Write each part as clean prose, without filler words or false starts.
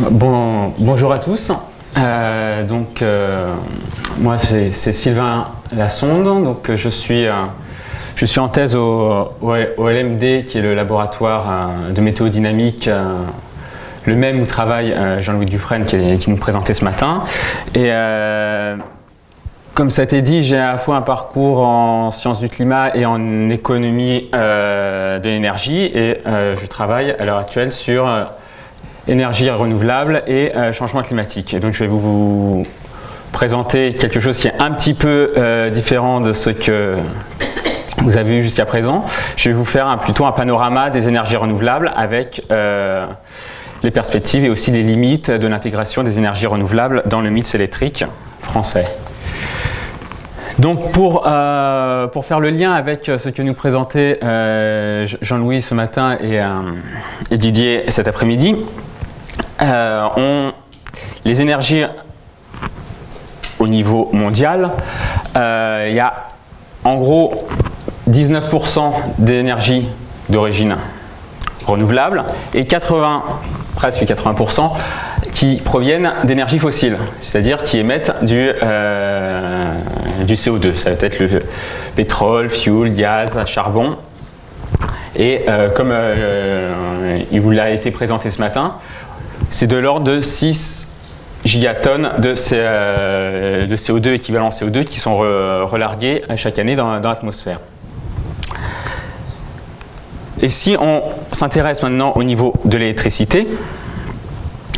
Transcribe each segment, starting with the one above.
Bonjour à tous. Moi c'est Sylvain Lassonde. Donc je suis en thèse au LMD, qui est le laboratoire de météodynamique, le même où travaille Jean-Louis Dufresne qui nous présentait ce matin. Et comme ça a été dit, j'ai à la fois un parcours en sciences du climat et en économie de l'énergie, et je travaille à l'heure actuelle sur énergie renouvelable et changement climatique. Et donc je vais vous présenter quelque chose qui est un petit peu différent de ce que vous avez vu jusqu'à présent. Je vais vous faire plutôt un panorama des énergies renouvelables avec les perspectives et aussi les limites de l'intégration des énergies renouvelables dans le mix électrique français. Donc pour faire le lien avec ce que nous présentait Jean-Louis ce matin et Didier cet après-midi, les énergies au niveau mondial, il y a en gros 19% d'énergie d'origine renouvelable et presque 80% qui proviennent d'énergies fossiles, c'est-à-dire qui émettent du CO2. Ça va être le pétrole, fuel, gaz, charbon. Et comme il vous l'a été présenté ce matin, c'est de l'ordre de 6 gigatonnes de CO2, équivalent CO2, qui sont relargués chaque année dans l'atmosphère. Et si on s'intéresse maintenant au niveau de l'électricité,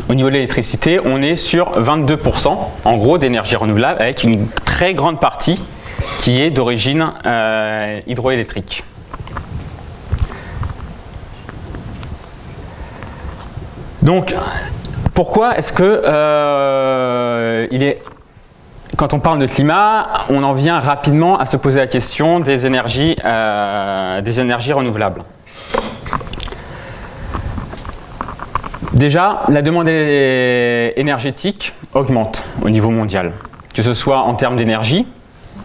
on est sur 22% en gros d'énergie renouvelable, avec une très grande partie qui est d'origine hydroélectrique. Donc, pourquoi est-ce que quand on parle de climat, on en vient rapidement à se poser la question des énergies renouvelables? Déjà, la demande énergétique augmente au niveau mondial, que ce soit en termes d'énergie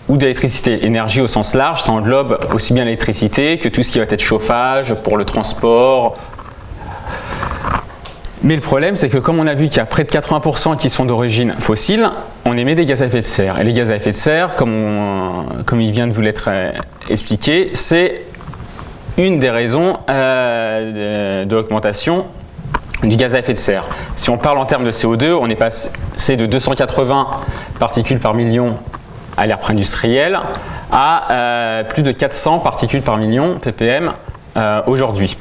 ou d'électricité. Énergie au sens large, ça englobe aussi bien l'électricité que tout ce qui va être chauffage pour le transport. Mais le problème, c'est que comme on a vu qu'il y a près de 80% qui sont d'origine fossile, on émet des gaz à effet de serre. Et les gaz à effet de serre, comme il vient de vous l'être expliqué, c'est une des raisons de l'augmentation du gaz à effet de serre. Si on parle en termes de CO2, on est passé de 280 particules par million à l'ère pré-industrielle à plus de 400 particules par million, ppm, aujourd'hui.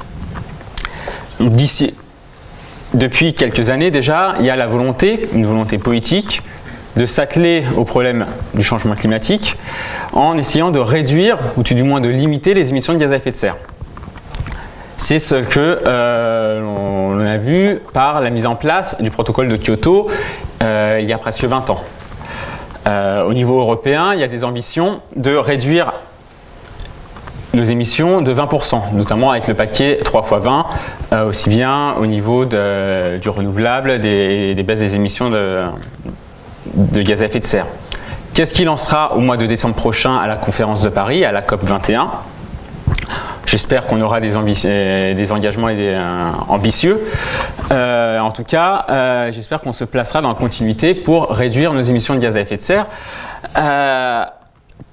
Depuis quelques années déjà, il y a une volonté politique de s'atteler au problème du changement climatique en essayant de réduire, ou tout du moins de limiter les émissions de gaz à effet de serre. C'est ce que l'on a vu par la mise en place du protocole de Kyoto il y a presque 20 ans. Au niveau européen, il y a des ambitions de réduire nos émissions de 20%, notamment avec le paquet 3x20, aussi bien au niveau du renouvelable, des baisses des émissions de gaz à effet de serre. Qu'est-ce qu'il en sera au mois de décembre prochain à la conférence de Paris, à la COP 21 ? J'espère qu'on aura des engagements ambitieux. En tout cas, j'espère qu'on se placera dans la continuité pour réduire nos émissions de gaz à effet de serre,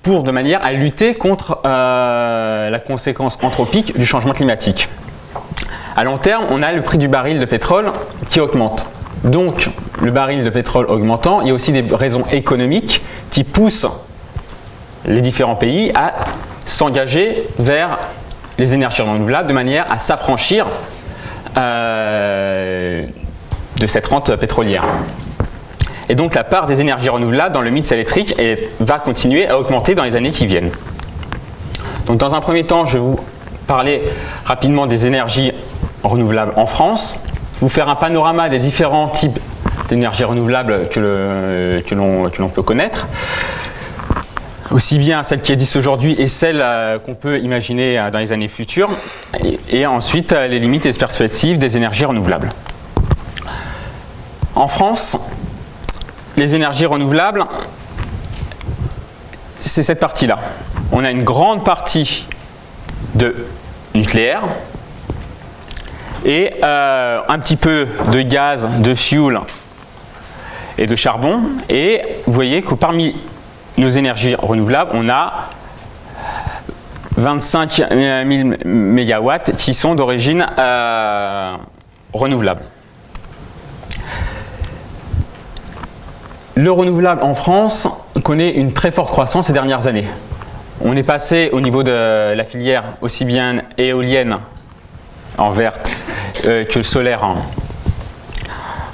de manière à lutter contre la conséquence anthropique du changement climatique. À long terme, on a le prix du baril de pétrole qui augmente. Donc, le baril de pétrole augmentant, il y a aussi des raisons économiques qui poussent les différents pays à s'engager vers les énergies renouvelables de manière à s'affranchir de cette rente pétrolière. Et donc la part des énergies renouvelables dans le mix électrique va continuer à augmenter dans les années qui viennent. Donc dans un premier temps, je vais vous parler rapidement des énergies renouvelables en France, vous faire un panorama des différents types d'énergies renouvelables que l'on peut connaître, aussi bien celle qui existe aujourd'hui et celle qu'on peut imaginer dans les années futures, et ensuite les limites et les perspectives des énergies renouvelables. En France, les énergies renouvelables, c'est cette partie-là. On a une grande partie de nucléaire et un petit peu de gaz, de fuel et de charbon. Et vous voyez que parmi nos énergies renouvelables, on a 25 000 mégawatts qui sont d'origine renouvelable. Le renouvelable en France connaît une très forte croissance ces dernières années. On est passé au niveau de la filière aussi bien éolienne en verte que le solaire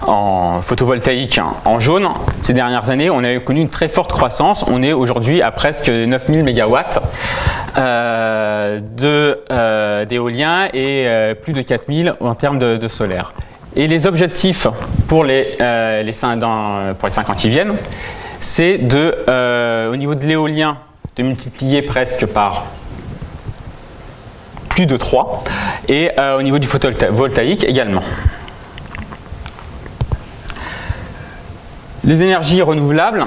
en photovoltaïque en jaune. Ces dernières années, on a connu une très forte croissance. On est aujourd'hui à presque 9000 mégawatts d'éolien et plus de 4000 en termes de solaire. Et les objectifs pour les 5 ans qui viennent, c'est au niveau de l'éolien, de multiplier presque par plus de 3, et au niveau du photovoltaïque également. Les énergies renouvelables,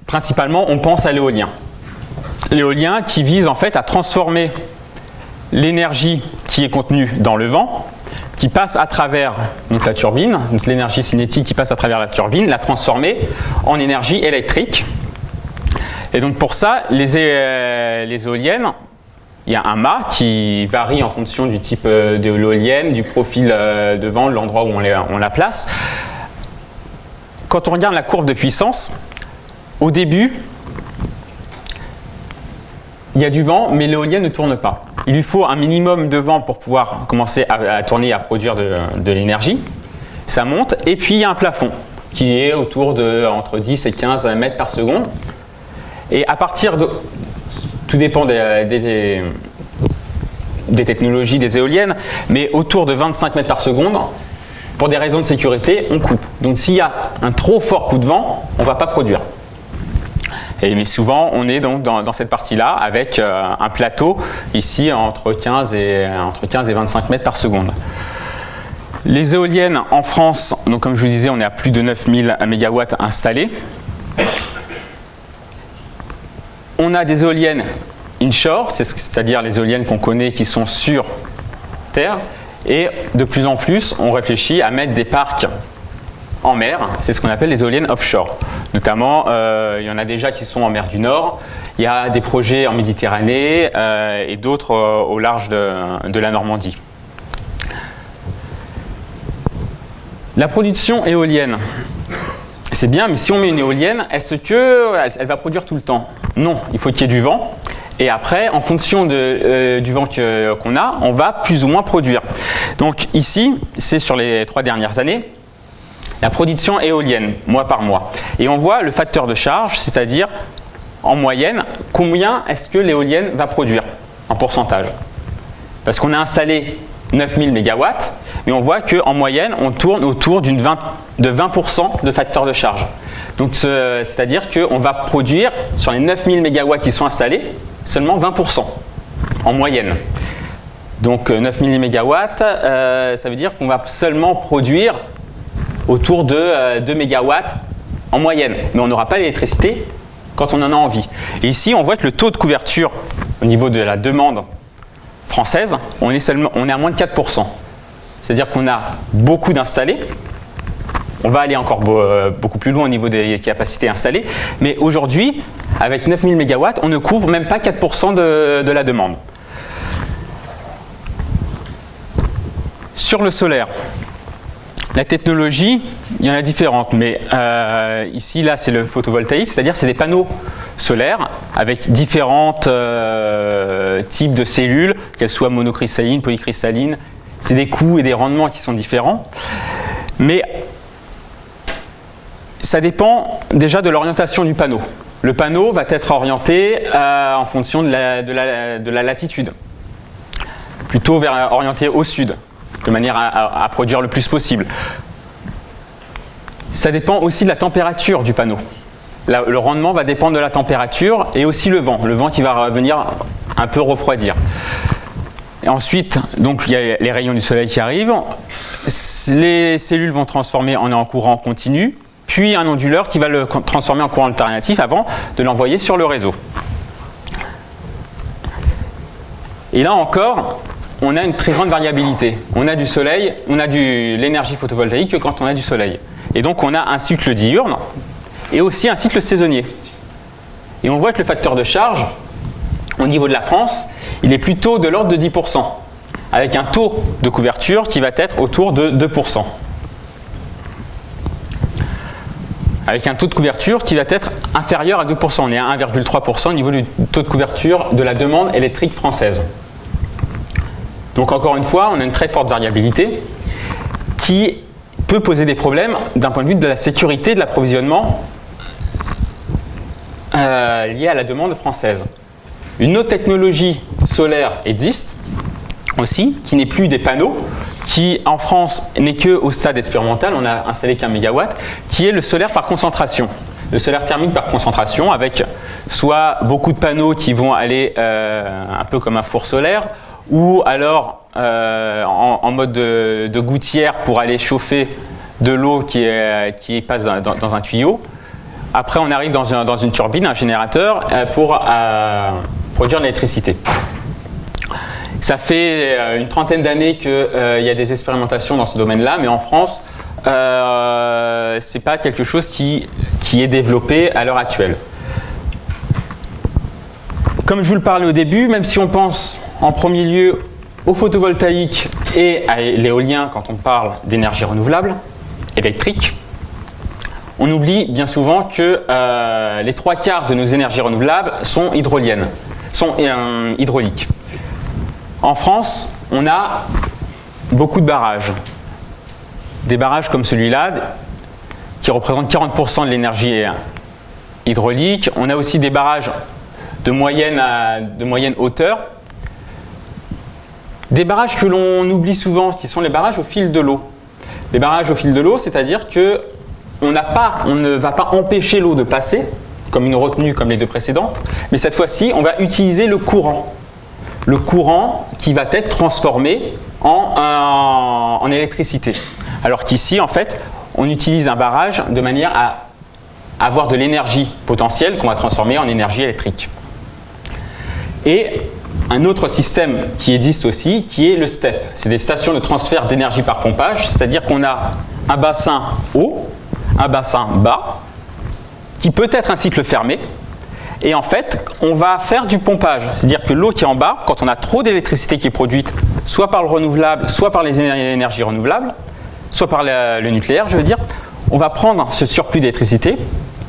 principalement, on pense à l'éolien. L'éolien qui vise en fait à transformer l'énergie qui est contenue dans le vent, qui passe à travers donc, la turbine, donc l'énergie cinétique qui passe à travers la turbine, la transformer en énergie électrique. Et donc pour ça, les éoliennes, il y a un mât qui varie en fonction du type de l'éolienne, du profil de vent, de l'endroit où on la place. Quand on regarde la courbe de puissance, au début, il y a du vent, mais l'éolienne ne tourne pas. Il lui faut un minimum de vent pour pouvoir commencer à tourner et à produire de l'énergie. Ça monte, et puis il y a un plafond qui est autour de entre 10 et 15 mètres par seconde. Et à partir de... Tout dépend des technologies des éoliennes, mais autour de 25 mètres par seconde, pour des raisons de sécurité, on coupe. Donc s'il y a un trop fort coup de vent, on ne va pas produire. Mais souvent, on est donc dans cette partie-là avec un plateau ici entre 15 et 25 mètres par seconde. Les éoliennes en France, donc comme je vous disais, on est à plus de 9000 mégawatts installés. On a des éoliennes inshore, c'est-à-dire les éoliennes qu'on connaît qui sont sur terre. Et de plus en plus, on réfléchit à mettre des parcs en mer, c'est ce qu'on appelle les éoliennes offshore. Notamment, il y en a déjà qui sont en mer du Nord, il y a des projets en Méditerranée et d'autres au large de la Normandie. La production éolienne, c'est bien, mais si on met une éolienne, est-ce qu'elle va produire tout le temps? Non, il faut qu'il y ait du vent. Et après, en fonction du vent qu'on a, on va plus ou moins produire. Donc ici, c'est sur les 3 dernières années, la production éolienne, mois par mois. Et on voit le facteur de charge, c'est-à-dire, en moyenne, combien est-ce que l'éolienne va produire en pourcentage. Parce qu'on a installé 9000 mégawatts, mais on voit qu'en moyenne, on tourne autour de 20% de facteur de charge. Donc, c'est-à-dire qu'on va produire, sur les 9000 mégawatts qui sont installés, seulement 20% en moyenne. Donc 9000 mégawatts, ça veut dire qu'on va seulement produire autour de 2 mégawatts en moyenne. Mais on n'aura pas l'électricité quand on en a envie. Et ici, on voit que le taux de couverture au niveau de la demande française, on est à moins de 4%. C'est-à-dire qu'on a beaucoup d'installés. On va aller encore beaucoup plus loin au niveau des capacités installées. Mais aujourd'hui, avec 9000 mégawatts, on ne couvre même pas 4% de la demande. Sur le solaire, la technologie, il y en a différentes. Mais ici, là, c'est le photovoltaïque, c'est-à-dire c'est des panneaux solaires avec différents types de cellules, qu'elles soient monocristallines, polycristallines. C'est des coûts et des rendements qui sont différents. Mais ça dépend déjà de l'orientation du panneau. Le panneau va être orienté en fonction de la latitude, plutôt orienté au sud, de manière à produire le plus possible. Ça dépend aussi de la température du panneau. Le rendement va dépendre de la température et aussi le vent qui va venir un peu refroidir. Et ensuite, donc, il y a les rayons du soleil qui arrivent, les cellules vont transformer en courant continu, puis un onduleur qui va le transformer en courant alternatif avant de l'envoyer sur le réseau. Et là encore, on a une très grande variabilité. On a du soleil, on a de l'énergie photovoltaïque que quand on a du soleil. Et donc on a un cycle diurne et aussi un cycle saisonnier. Et on voit que le facteur de charge, au niveau de la France, il est plutôt de l'ordre de 10%, avec un taux de couverture qui va être autour de 2%. Avec un taux de couverture qui va être inférieur à 2%. On est à 1,3% au niveau du taux de couverture de la demande électrique française. Donc encore une fois, on a une très forte variabilité qui peut poser des problèmes d'un point de vue de la sécurité de l'approvisionnement lié à la demande française. Une autre technologie solaire existe aussi, qui n'est plus des panneaux, qui en France n'est qu'au stade expérimental, on n'a installé qu'1 MW, qui est le solaire par concentration. Le solaire thermique par concentration, avec soit beaucoup de panneaux qui vont aller un peu comme un four solaire, ou alors en mode de gouttière pour aller chauffer de l'eau qui passe dans un tuyau. Après, on arrive dans une turbine, un générateur, pour produire de l'électricité. Ça fait une trentaine d'années qu'il y a des expérimentations dans ce domaine-là, mais en France, ce n'est pas quelque chose qui est développé à l'heure actuelle. Comme je vous le parlais au début, même si on pense en premier lieu au photovoltaïque et à l'éolien quand on parle d'énergie renouvelable, électrique, on oublie bien souvent que les 3/4 de nos énergies renouvelables sont hydrauliennes, sont hydrauliques. En France, on a beaucoup de barrages. Des barrages comme celui-là, qui représentent 40% de l'énergie hydraulique. On a aussi des barrages de moyenne hauteur. Des barrages que l'on oublie souvent, qui sont les barrages au fil de l'eau. Les barrages au fil de l'eau, c'est-à-dire que on ne va pas empêcher l'eau de passer, comme une retenue comme les deux précédentes, mais cette fois-ci, on va utiliser le courant. Le courant qui va être transformé en électricité. Alors qu'ici, en fait, on utilise un barrage de manière à avoir de l'énergie potentielle qu'on va transformer en énergie électrique. Et un autre système qui existe aussi, qui est le STEP. C'est des stations de transfert d'énergie par pompage, c'est-à-dire qu'on a un bassin haut, un bassin bas, qui peut être un cycle fermé. Et en fait, on va faire du pompage. C'est-à-dire que l'eau qui est en bas, quand on a trop d'électricité qui est produite, soit par le renouvelable, soit par les énergies renouvelables, soit par le nucléaire, je veux dire, on va prendre ce surplus d'électricité,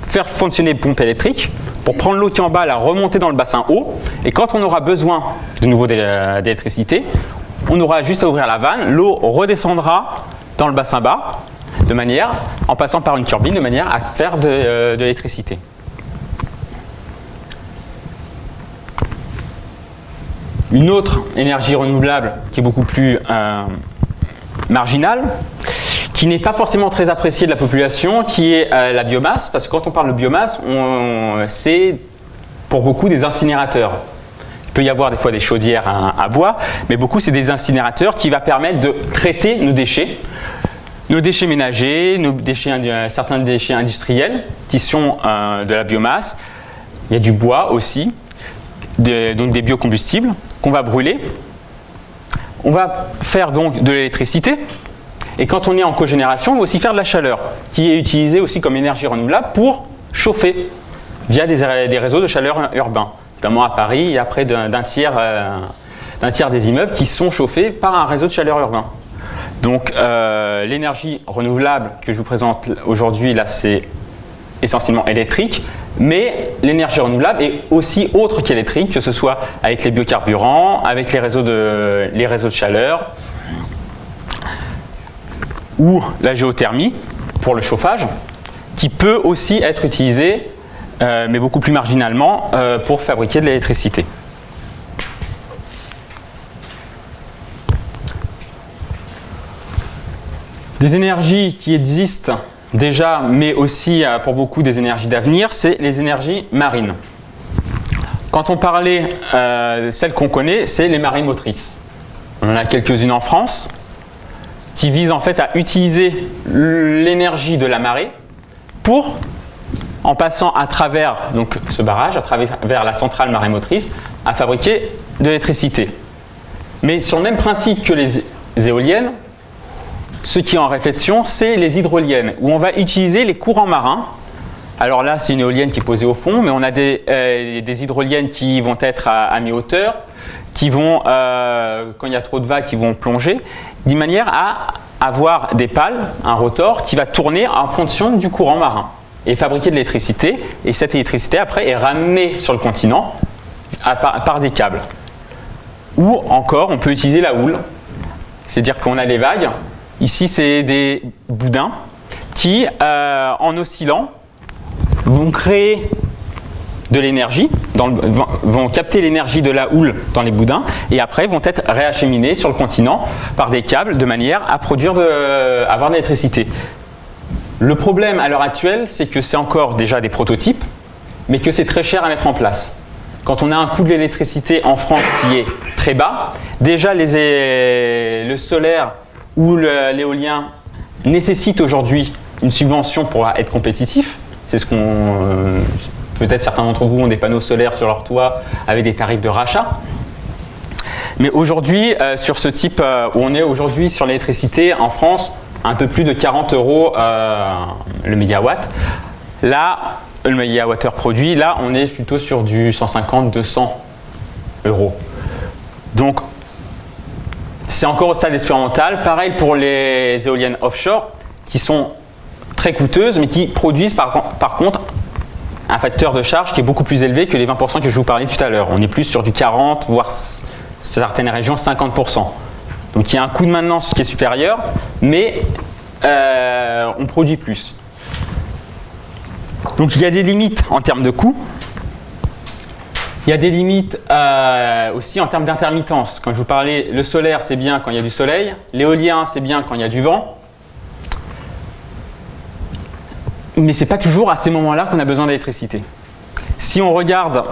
faire fonctionner les pompes électriques, pour prendre l'eau qui est en bas, la remonter dans le bassin haut, et quand on aura besoin de nouveau d'électricité, on aura juste à ouvrir la vanne, l'eau redescendra dans le bassin bas, de manière, en passant par une turbine, de manière à faire de l'électricité. Une autre énergie renouvelable qui est beaucoup plus marginale, qui n'est pas forcément très appréciée de la population, qui est la biomasse, parce que quand on parle de biomasse, c'est pour beaucoup des incinérateurs. Il peut y avoir des fois des chaudières à bois, mais beaucoup c'est des incinérateurs qui vont permettre de traiter nos déchets ménagers, certains déchets industriels qui sont de la biomasse. Il y a du bois aussi, donc des biocombustibles qu'on va brûler. On va faire donc de l'électricité. Et quand on est en cogénération, on va aussi faire de la chaleur, qui est utilisée aussi comme énergie renouvelable pour chauffer via des réseaux de chaleur urbains. Notamment à Paris, il y a près d'un tiers des immeubles qui sont chauffés par un réseau de chaleur urbain. Donc l'énergie renouvelable que je vous présente aujourd'hui, là, c'est essentiellement électrique, mais l'énergie renouvelable est aussi autre qu'électrique, que ce soit avec les biocarburants, avec les réseaux de chaleur, ou la géothermie pour le chauffage, qui peut aussi être utilisée, mais beaucoup plus marginalement, pour fabriquer de l'électricité. Des énergies qui existent déjà, mais aussi pour beaucoup des énergies d'avenir, c'est les énergies marines. Quand on parlait, celles qu'on connaît, c'est les marées motrices. On en a quelques-unes en France, qui visent en fait à utiliser l'énergie de la marée pour, en passant à travers donc, ce barrage, à travers la centrale marémotrice, à fabriquer de l'électricité. Mais sur le même principe que les éoliennes, ce qui est en réflexion, c'est les hydroliennes, où on va utiliser les courants marins. Alors là, c'est une éolienne qui est posée au fond, mais on a des hydroliennes qui vont être à mi-hauteur, qui vont, quand il y a trop de vagues, qui vont plonger, d'une manière à avoir des pales, un rotor, qui va tourner en fonction du courant marin et fabriquer de l'électricité. Et cette électricité, après, est ramenée sur le continent par des câbles. Ou encore, on peut utiliser la houle, c'est-à-dire qu'on a les vagues. Ici, c'est des boudins qui, en oscillant, vont créer de l'énergie, vont capter l'énergie de la houle dans les boudins et après vont être réacheminés sur le continent par des câbles de manière à avoir de l'électricité. Le problème à l'heure actuelle, c'est que c'est encore déjà des prototypes, mais que c'est très cher à mettre en place. Quand on a un coût de l'électricité en France qui est très bas, déjà le solaire ou l'éolien nécessite aujourd'hui une subvention pour être compétitif. C'est ce qu'on... Peut-être certains d'entre vous ont des panneaux solaires sur leur toit avec des tarifs de rachat. Mais aujourd'hui, sur ce type où on est aujourd'hui sur l'électricité en France, un peu plus de 40 € le mégawatt. Là, le mégawattheure produit, là, on est plutôt sur du 150-200 €. Donc, c'est encore au stade expérimental. Pareil pour les éoliennes offshore, qui sont très coûteuses, mais qui produisent par contre un facteur de charge qui est beaucoup plus élevé que les 20% que je vous parlais tout à l'heure. On est plus sur du 40, voire certaines régions 50%. Donc il y a un coût de maintenance qui est supérieur, mais on produit plus. Donc il y a des limites en termes de coût. Il y a des limites aussi en termes d'intermittence. Quand je vous parlais, le solaire c'est bien quand il y a du soleil, l'éolien c'est bien quand il y a du vent. Mais ce n'est pas toujours à ces moments-là qu'on a besoin d'électricité. Si on regarde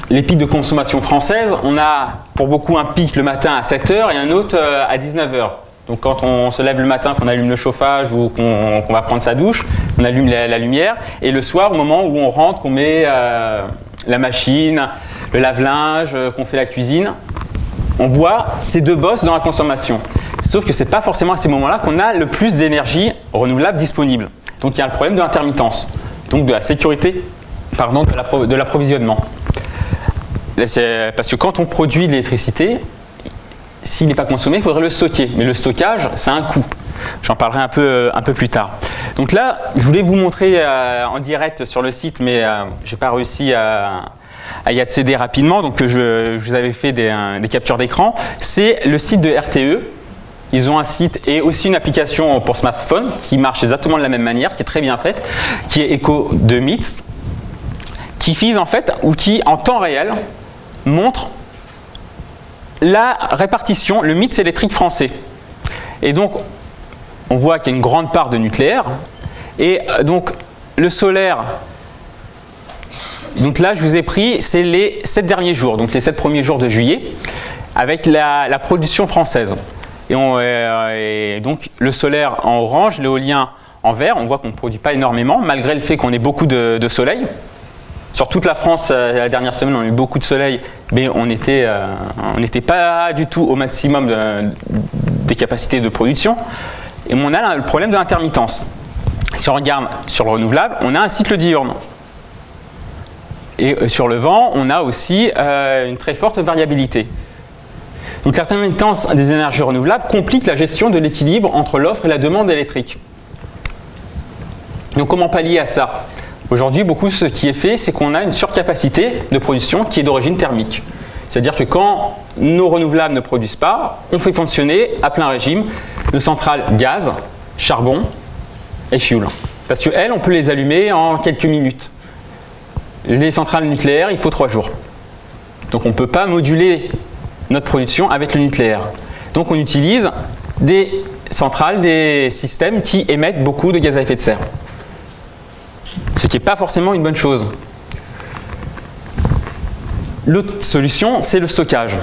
les pics de consommation française, on a pour beaucoup un pic le matin à 7 h et un autre à 19 h. Donc quand on se lève le matin, qu'on allume le chauffage ou qu'on va prendre sa douche, on allume la lumière. Et le soir, au moment où on rentre, qu'on met la machine, le lave-linge, qu'on fait la cuisine, on voit ces deux bosses dans la consommation. Sauf que ce n'est pas forcément à ces moments-là qu'on a le plus d'énergie renouvelable disponible. Donc il y a le problème de l'intermittence, donc de la sécurité, pardon, de l'approvisionnement. Parce que quand on produit de l'électricité, s'il n'est pas consommé, il faudrait le stocker. Mais le stockage, ça a un coût. J'en parlerai un peu plus tard. Donc là, je voulais vous montrer en direct sur le site, mais je n'ai pas réussi à y accéder rapidement. Donc je vous avais fait des captures d'écran. C'est le site de RTE. Ils ont un site et aussi une application pour smartphone qui marche exactement de la même manière, qui est très bien faite, qui est Echo de MITS, qui vise en fait, ou qui en temps réel montre la répartition, le mix électrique français. Et donc, on voit qu'il y a une grande part de nucléaire. Et donc, le solaire, donc là, je vous ai pris, c'est les 7 derniers jours, donc les 7 premiers jours de juillet, avec la production française. Et donc, le solaire en orange, l'éolien en vert, on voit qu'on ne produit pas énormément, malgré le fait qu'on ait beaucoup de soleil. Sur toute la France, la dernière semaine, on a eu beaucoup de soleil, mais on n'était pas du tout au maximum des capacités de production. Et on a le problème de l'intermittence. Si on regarde sur le renouvelable, on a un cycle diurne. Et sur le vent, on a aussi une très forte variabilité. Donc l'intermittence des énergies renouvelables complique la gestion de l'équilibre entre l'offre et la demande électrique. Donc comment pallier à ça ? Aujourd'hui, beaucoup ce qui est fait, c'est qu'on a une surcapacité de production qui est d'origine thermique. C'est-à-dire que quand nos renouvelables ne produisent pas, on fait fonctionner à plein régime nos centrales gaz, charbon et fioul. Parce qu'elles, on peut les allumer en quelques minutes. Les centrales nucléaires, il faut 3 jours. Donc on ne peut pas moduler notre production avec le nucléaire. Donc on utilise des centrales, des systèmes qui émettent beaucoup de gaz à effet de serre. Ce qui n'est pas forcément une bonne chose. L'autre solution, c'est le stockage.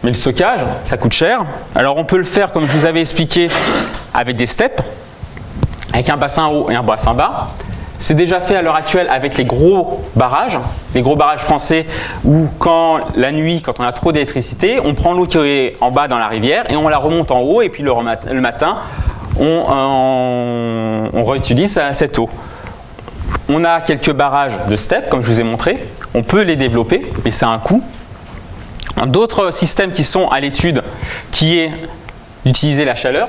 Mais le stockage, ça coûte cher. Alors on peut le faire, comme je vous avais expliqué, avec des steppes, avec un bassin haut et un bassin bas. C'est déjà fait à l'heure actuelle avec les gros barrages français où quand la nuit, quand on a trop d'électricité, on prend l'eau qui est en bas dans la rivière et on la remonte en haut et puis le matin, on réutilise cette eau. On a quelques barrages de steppe, comme je vous ai montré. On peut les développer, mais c'est un coût. D'autres systèmes qui sont à l'étude, qui est d'utiliser la chaleur,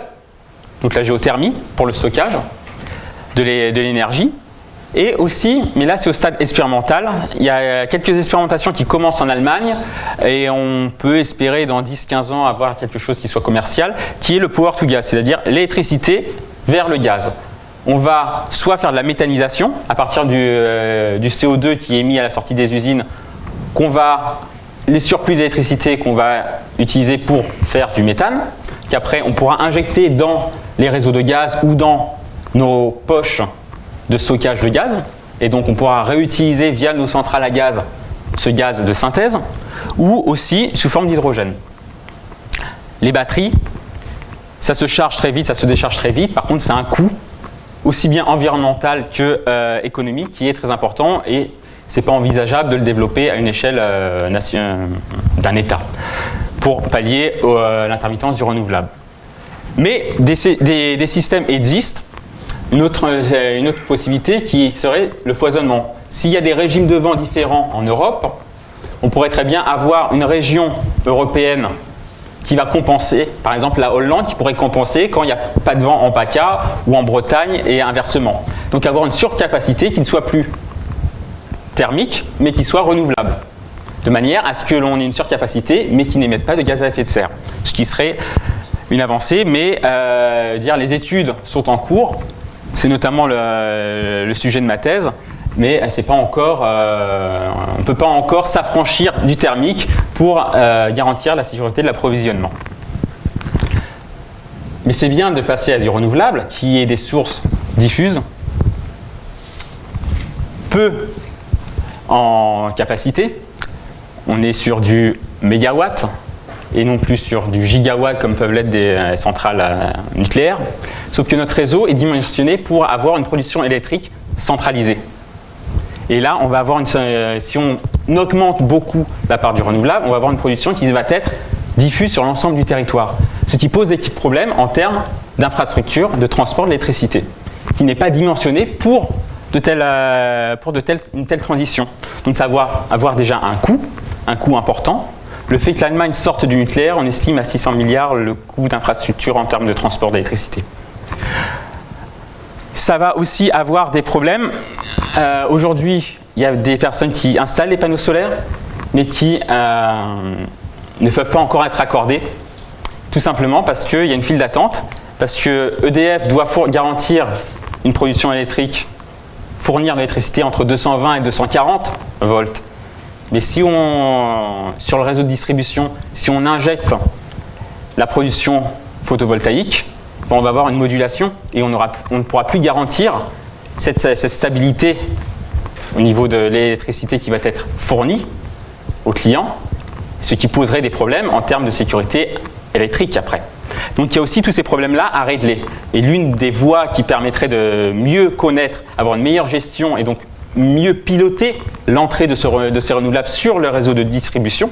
donc la géothermie pour le stockage de l'énergie. Et aussi, mais là c'est au stade expérimental, il y a quelques expérimentations qui commencent en Allemagne et on peut espérer dans 10-15 ans avoir quelque chose qui soit commercial, qui est le power to gas, c'est-à-dire l'électricité vers le gaz. On va soit faire de la méthanisation à partir du CO2 qui est émis à la sortie des usines, les surplus d'électricité qu'on va utiliser pour faire du méthane, qu'après on pourra injecter dans les réseaux de gaz ou dans nos poches de stockage de gaz, et donc on pourra réutiliser via nos centrales à gaz ce gaz de synthèse, ou aussi sous forme d'hydrogène. Les batteries, ça se charge très vite, ça se décharge très vite, par contre c'est un coût aussi bien environnemental que économique qui est très important et c'est pas envisageable de le développer à une échelle d'un État pour pallier l'intermittence du renouvelable. Mais des systèmes existent. Une autre possibilité qui serait le foisonnement. S'il y a des régimes de vent différents en Europe, on pourrait très bien avoir une région européenne qui va compenser, par exemple la Hollande qui pourrait compenser quand il n'y a pas de vent en PACA ou en Bretagne et inversement. Donc avoir une surcapacité qui ne soit plus thermique mais qui soit renouvelable. De manière à ce que l'on ait une surcapacité mais qui n'émette pas de gaz à effet de serre. Ce qui serait une avancée, mais les études sont en cours. C'est notamment le sujet de ma thèse, mais c'est pas encore, on ne peut pas encore s'affranchir du thermique pour garantir la sécurité de l'approvisionnement. Mais c'est bien de passer à du renouvelable, qui est des sources diffuses, peu en capacité. On est sur du mégawatt et non plus sur du gigawatt comme peuvent l'être des centrales nucléaires. Sauf que notre réseau est dimensionné pour avoir une production électrique centralisée. Et là, on va avoir si on augmente beaucoup la part du renouvelable, on va avoir une production qui va être diffuse sur l'ensemble du territoire. Ce qui pose des petits problèmes en termes d'infrastructure de transport de l'électricité, qui n'est pas dimensionné pour une telle transition. Donc ça va avoir déjà un coût important. Le fait que l'Allemagne sorte du nucléaire, on estime à 600 milliards le coût d'infrastructure en termes de transport d'électricité. Ça va aussi avoir des problèmes. Aujourd'hui, il y a des personnes qui installent les panneaux solaires, mais qui ne peuvent pas encore être accordés, tout simplement parce qu'il y a une file d'attente, parce que EDF doit garantir une production électrique, fournir de l'électricité entre 220 et 240 volts. Mais si sur le réseau de distribution, si on injecte la production photovoltaïque, on va avoir une modulation et on ne pourra plus garantir cette stabilité au niveau de l'électricité qui va être fournie aux clients, ce qui poserait des problèmes en termes de sécurité électrique après. Donc il y a aussi tous ces problèmes-là à régler. Et l'une des voies qui permettrait de mieux connaître, avoir une meilleure gestion et donc mieux piloter l'entrée de ces renouvelables sur le réseau de distribution,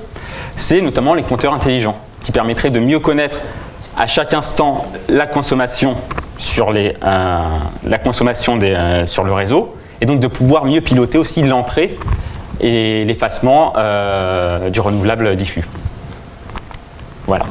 c'est notamment les compteurs intelligents, qui permettraient de mieux connaître à chaque instant la consommation sur le réseau, et donc de pouvoir mieux piloter aussi l'entrée et l'effacement du renouvelable diffus. Voilà.